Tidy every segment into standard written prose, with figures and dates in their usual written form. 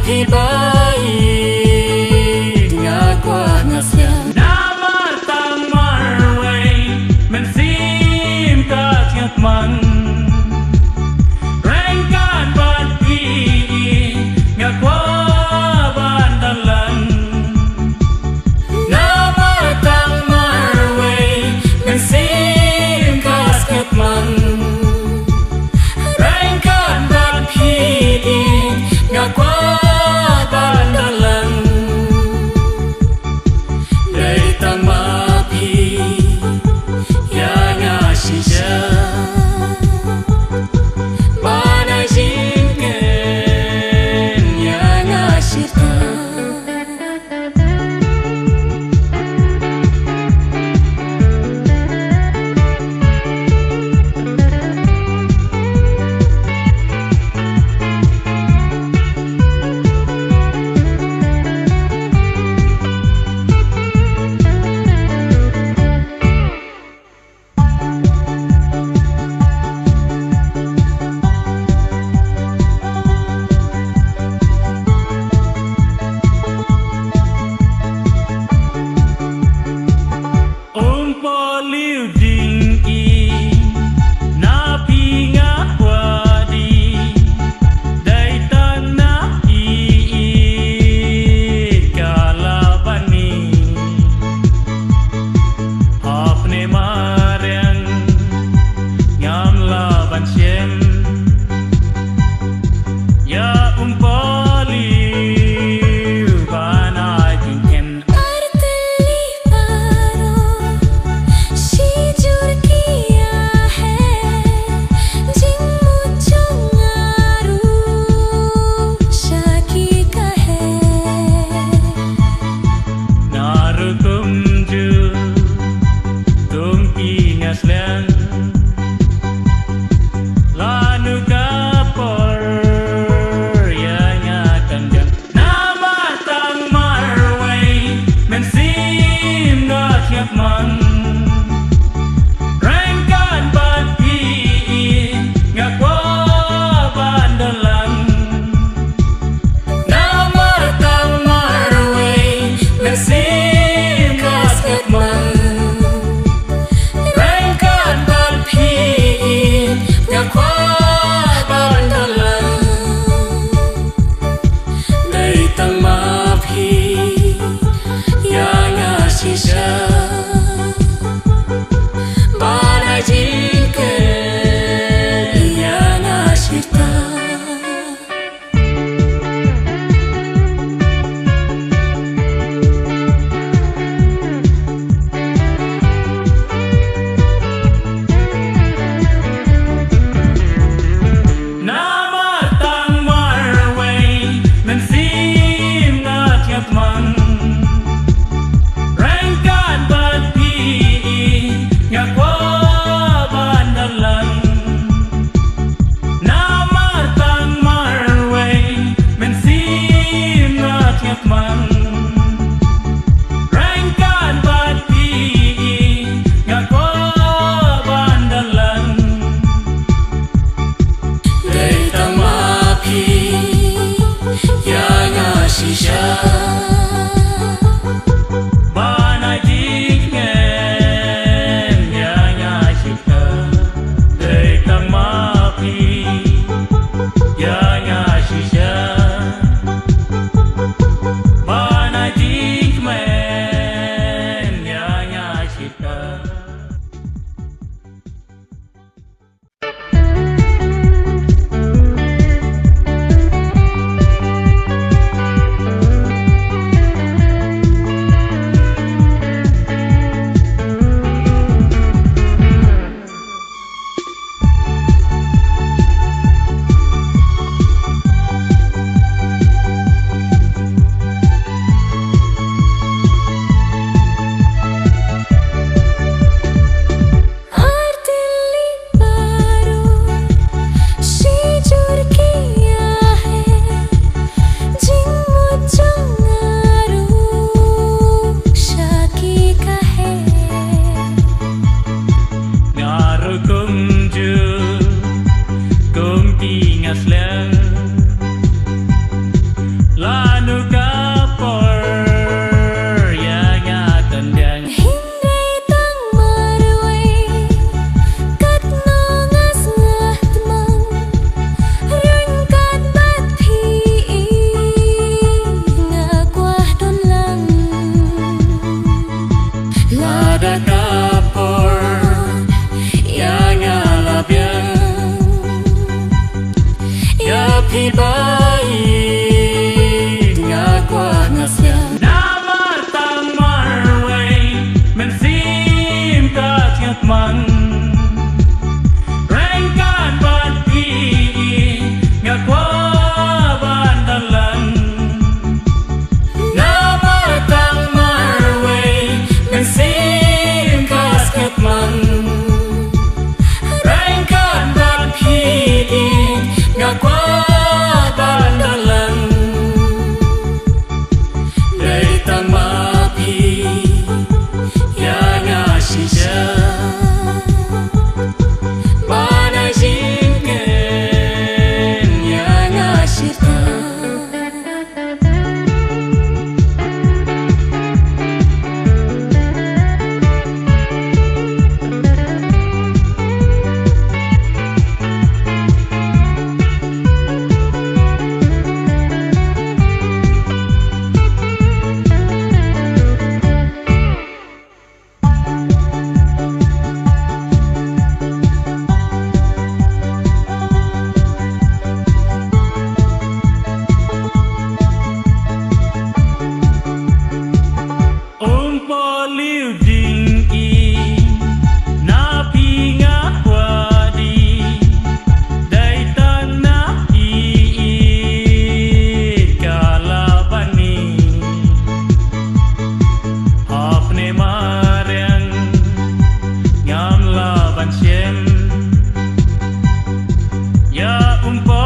phi baik ngakwa ngasya Namar tang marway men sim ka tiyak man Rengkan ban pi ngakwa ban dalan Namar tang marway men sim ka tiyak man Rengkan ban pi ngakwa ban dalan Dari tamapi yang asisya Mana Syngkrem yang asita Poliu ding i na pi ngakwa di dai tan na i kalabani apne marang ngam laban siem ya poliu bana jingken Tylli Paro Sijur kiya hai Jingrwai Khasi ka hai Narukum ju tumpi ngaslan lanu kapor yang akan jam nama tang marway men sim ngat yak man rengkan ban pi ngakwa ban dalan Nama tang marway men sim ka tiyak man Rengkan ban pi ngakwa ban dalan Dari tamapi yang asisya Mana Syngkrem yang asita nama tang marway men sim ngat yak man rengkan ban pi ngakwa ban dalan nama tang marway men sim ngat yak man rengkan ban pi ngakwa ban dalan Dari tamapi yang asisya Bana Jingrwai yang asita Dari tang mapi yang asisya Bana Jingrwai yang asita phi bay ngã qua ngã xe Nama tang marway men sim ka thiat man Reng kan ban pi ngã qua ban dalan Nama tang marway men sim kas kat man Reng kan ban phi ngã qua ban dalan Đây ta ma phi ya ngã shisha Bana Jingrwai ya ngã shita po liu ding i na pi ngã qua đi đây tan na i cả la bani hop ne marian ngam la ban chen ya po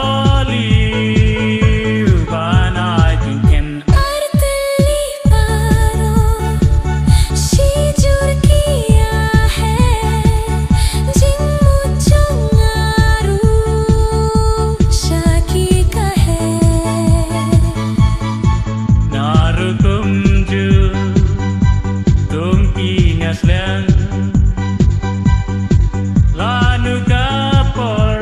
liu bana ding ken Tylli Paro Sijur kiya hai Jingmu changaru Shaki ka hai Naru kumju tumpi ngaslan lanu kapor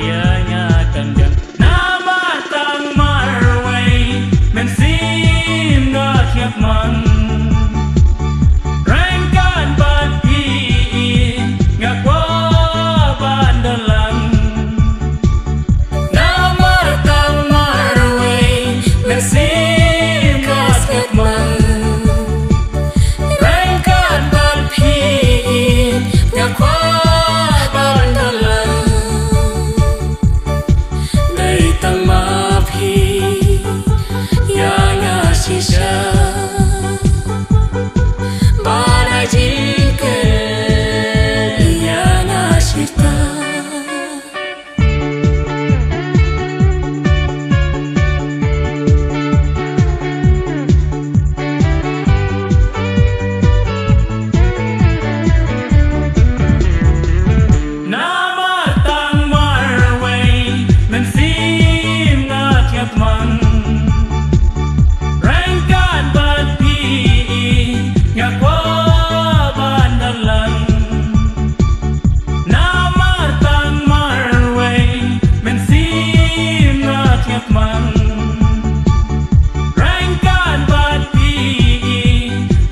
ya ngakan jang nama tang marway men sim na thiat man reng kan ban pi ngã qua ban dalan Nama tang marway men sim kas kat man Reng kan ban phi ngã qua ban dalan Đây tang ma phi ya ngã shisha Bana Jingrwai ya ngã shita Nama tang marway men sim na thiat man reng kan ban pi ngã qua ban dalan Nama tang marway men sim na thiat man reng kan ban pi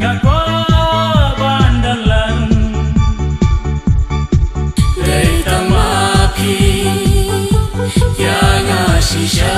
ngã qua ban dalan Đây ta ma phi ya ngã shisha